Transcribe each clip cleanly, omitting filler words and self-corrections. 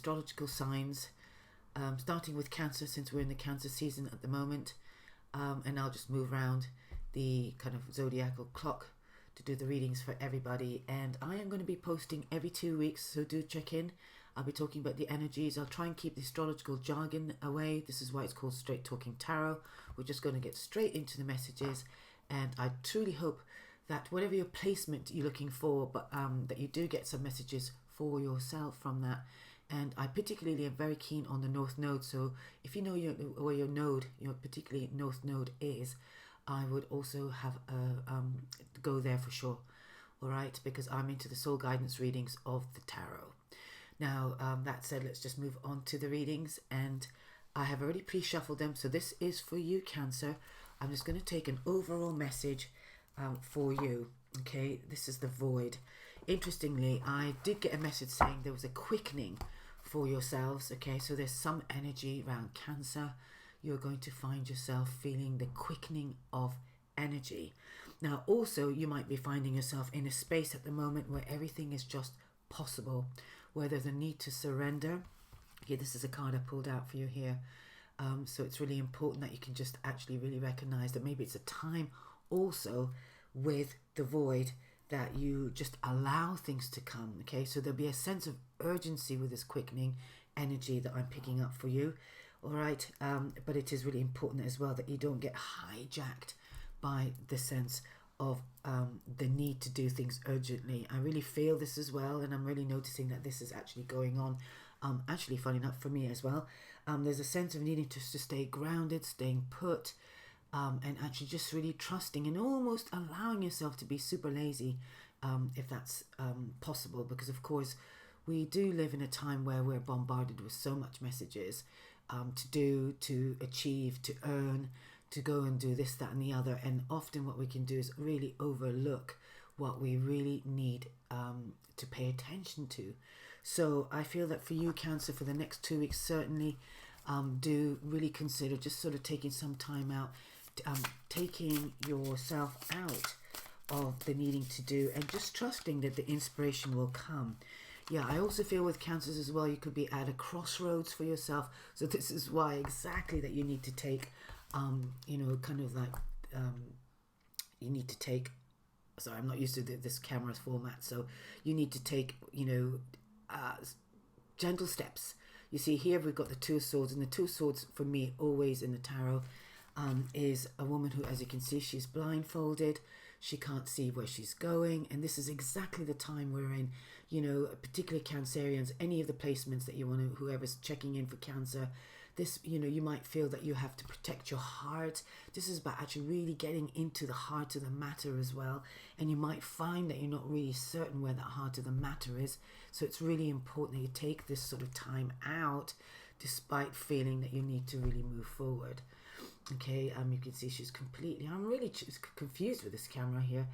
astrological signs, starting with Cancer, since we're in the Cancer season at the moment. And I'll just move around the kind of zodiacal clock to do the readings for everybody. And I am going to be posting every 2 weeks, so do check in. I'll be talking about the energies. I'll try and keep the astrological jargon away. This is why it's called Straight Talking Tarot. We're just going to get straight into the messages. And I truly hope that whatever your placement you're looking for, but that you do get some messages for yourself from that. And I particularly am very keen on the North Node. So if you know where your node, your particularly North Node is, I would also have go there for sure. All right, because I'm into the soul guidance readings of the tarot. Now, that said, let's just move on to the readings. And I have already pre-shuffled them. So this is for you, Cancer. I'm just going to take an overall message for you. Okay, this is the void. Interestingly, I did get a message saying there was a quickening for yourselves. Okay, so there's some energy around Cancer. You're going to find yourself feeling the quickening of energy. Now, also, you might be finding yourself in a space at the moment where everything is just possible, where there's a need to surrender. Okay, this is a card I pulled out for you here. So it's really important that you can just actually really recognize that maybe it's a time also with the void that you just allow things to come. Okay, so there'll be a sense of urgency with this quickening energy that I'm picking up for you. All right, but it is really important as well that you don't get hijacked by the sense of the need to do things urgently. I really feel this as well, and I'm really noticing that this is actually going on. Actually, funny enough for me as well. There's a sense of needing to stay grounded, staying put, and actually just really trusting and almost allowing yourself to be super lazy, if that's possible. Because of course, we do live in a time where we're bombarded with so much messages to do, to achieve, to earn, to go and do this, that, and the other. And often what we can do is really overlook what we really need to pay attention to. So I feel that for you, Cancer, for the next 2 weeks, certainly do really consider just sort of taking some time out, taking yourself out of the needing to do and just trusting that the inspiration will come. Yeah, I also feel with Cancers as well, you could be at a crossroads for yourself. So this is why exactly that you need to take, kind of like, you need to take, sorry, I'm not used to this camera's format. So you need to take, gentle steps. You see here we've got the Two of Swords, and the Two of Swords for me always in the tarot is a woman who, as you can see, she's blindfolded. She can't see where she's going, and this is exactly the time we're in. Particularly Cancerians, any of the placements that you want to, whoever's checking in for Cancer, this, you might feel that you have to protect your heart. This is about actually really getting into the heart of the matter as well. And you might find that you're not really certain where that heart of the matter is. So it's really important that you take this sort of time out, despite feeling that you need to really move forward. Okay, you can see she's completely, I'm really confused with this camera here.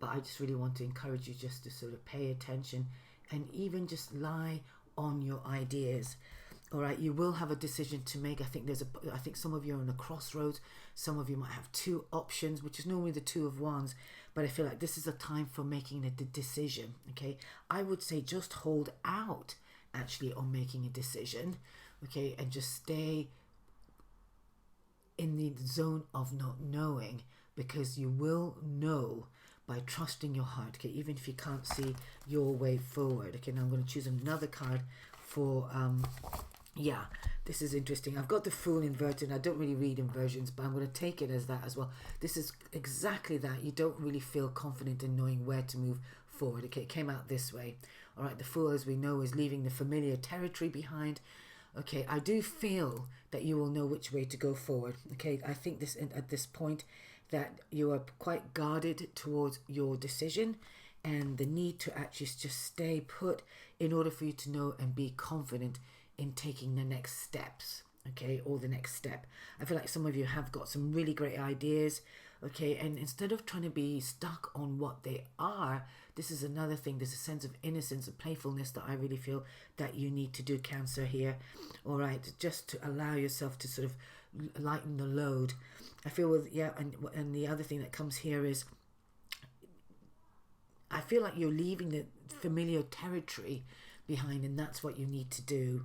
But I just really want to encourage you just to sort of pay attention and even just lie on your ideas. All right, you will have a decision to make. I think some of you are on a crossroads. Some of you might have two options, which is normally the Two of Wands. But I feel like this is a time for making a decision. Okay, I would say just hold out actually on making a decision. Okay, and just stay in the zone of not knowing, because you will know by trusting your heart. Okay, even if you can't see your way forward. Okay, now I'm going to choose another card for yeah, this is interesting. I've got the Fool inverted. I don't really read inversions, but I'm going to take it as that as well. This is exactly that. You don't really feel confident in knowing where to move forward. Okay, it came out this way. All right, the Fool, as we know, is leaving the familiar territory behind. Okay, I do feel that you will know which way to go forward. Okay, I think this at this point that you are quite guarded towards your decision and the need to actually just stay put in order for you to know and be confident in taking the next steps. Okay, or the next step. I feel like some of you have got some really great ideas. Okay, and instead of trying to be stuck on what they are, this is another thing. There's a sense of innocence and playfulness that I really feel that you need to do, Cancer, here. All right, just to allow yourself to sort of lighten the load. I feel with, yeah, and the other thing that comes here is I feel like you're leaving the familiar territory behind, and that's what you need to do.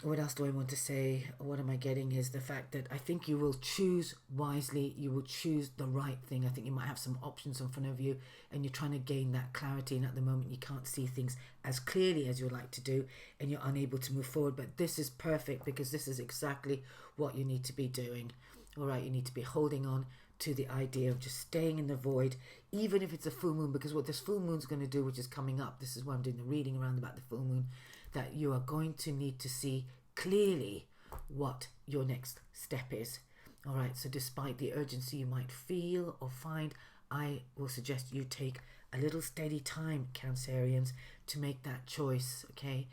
What else do I want to say? What am I getting is the fact that I think you will choose wisely. You will choose the right thing. I think you might have some options in front of you, and you're trying to gain that clarity, and at the moment you can't see things as clearly as you'd like to do, and you're unable to move forward. But this is perfect, because this is exactly what you need to be doing. All right, you need to be holding on to the idea of just staying in the void, even if it's a full moon, because what this full moon's going to do, which is coming up, this is why I'm doing the reading around about the full moon, that you are going to need to see clearly what your next step is. All right, so despite the urgency you might feel or find, I will suggest you take a little steady time, Cancerians, to make that choice. Okay,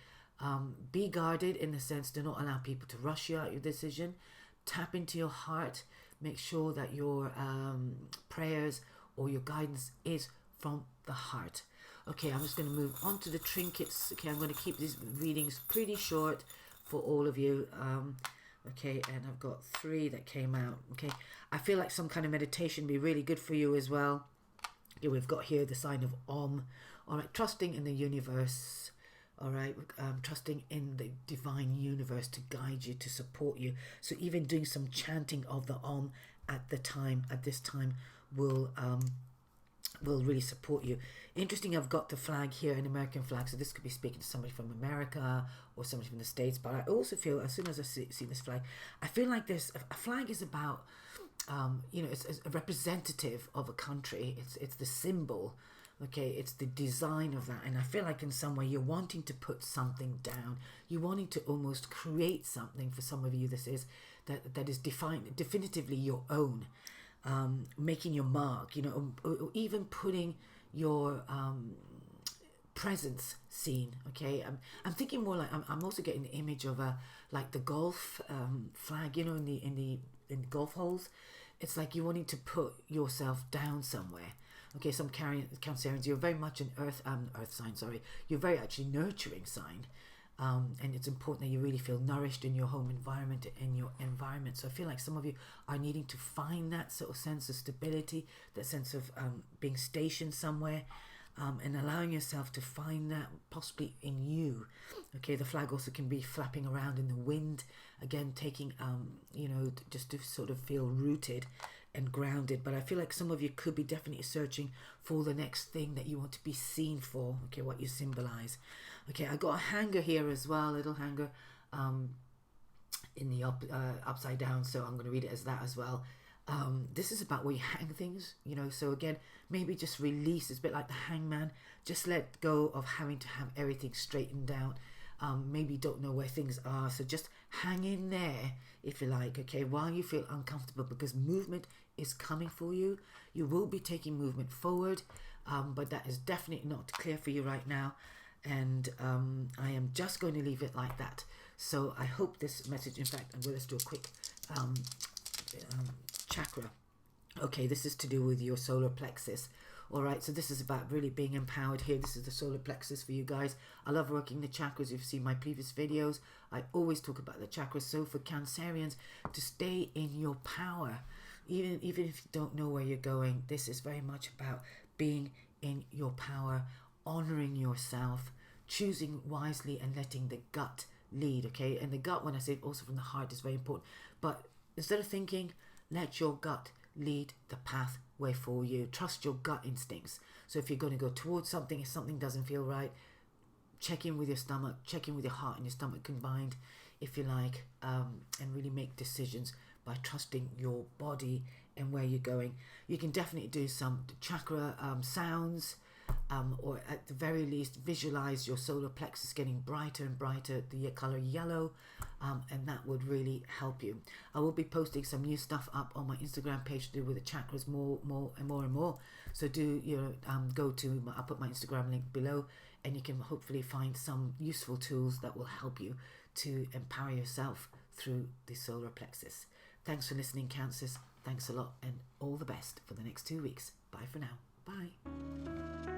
be guarded in the sense, do not allow people to rush you out your decision. Tap into your heart. Make sure that your prayers or your guidance is from the heart. Okay, I'm just going to move on to the trinkets. Okay, I'm going to keep these readings pretty short for all of you. Okay, and I've got 3 that came out. Okay, I feel like some kind of meditation would be really good for you as well. Okay, we've got here the sign of Om. All right, trusting in the universe. All right, trusting in the divine universe to guide you, to support you. So even doing some chanting of the Om at this time will really support you. Interesting, I've got the flag here, an American flag, so this could be speaking to somebody from America or somebody from the States. But I also feel, as soon as I see this flag, I feel like a flag is about it's a representative of a country. It's the symbol. Okay, it's the design of that, and I feel like in some way you're wanting to put something down. You're wanting to almost create something. For some of you, this is that is definitively your own. Making your mark, or even putting your presence seen. Okay, I'm thinking more like I'm also getting the image of like the golf flag, in the golf holes. It's like you're wanting to put yourself down somewhere. Okay, some Cancerians, you're very much an earth sign. Sorry, you're very actually nurturing sign. And it's important that you really feel nourished in your home environment, So I feel like some of you are needing to find that sort of sense of stability, that sense of being stationed somewhere, and allowing yourself to find that possibly in you. Okay, the flag also can be flapping around in the wind, again taking just to sort of feel rooted and grounded. But I feel like some of you could be definitely searching for the next thing that you want to be seen for. Okay, what you symbolize. Okay, I got a hanger here as well, a little hanger in the upside down, so I'm going to read it as that as well. This is about where you hang things, so again, maybe just release. It's a bit like the hangman. Just let go of having to have everything straightened out. Maybe you don't know where things are, so just hang in there if you like, okay, while you feel uncomfortable, because movement is coming for you. You will be taking movement forward, but that is definitely not clear for you right now. And I am just going to leave it like that. So I hope this message, in fact, let's do a quick chakra. Okay, this is to do with your solar plexus. All right, so this is about really being empowered here. This is the solar plexus for you guys. I love working the chakras. If you've seen my previous videos, I always talk about the chakras. So for Cancerians, to stay in your power, even if you don't know where you're going, this is very much about being in your power, honoring yourself, choosing wisely, and letting the gut lead. Okay, and the gut, when I say also from the heart, is very important. But instead of thinking, let your gut lead the pathway for you. Trust your gut instincts. So if you're going to go towards something, if something doesn't feel right, check in with your stomach, check in with your heart and your stomach combined, if you like, and really make decisions by trusting your body and where you're going. You can definitely do some chakra sounds, or at the very least visualize your solar plexus getting brighter and brighter, the color yellow, and that would really help you. I will be posting some new stuff up on my Instagram page to do with the chakras more and more. So do go to I'll put my Instagram link below, and you can hopefully find some useful tools that will help you to empower yourself through the solar plexus. Thanks for listening, Cancers. Thanks a lot, and all the best for the next 2 weeks. Bye for now. Bye.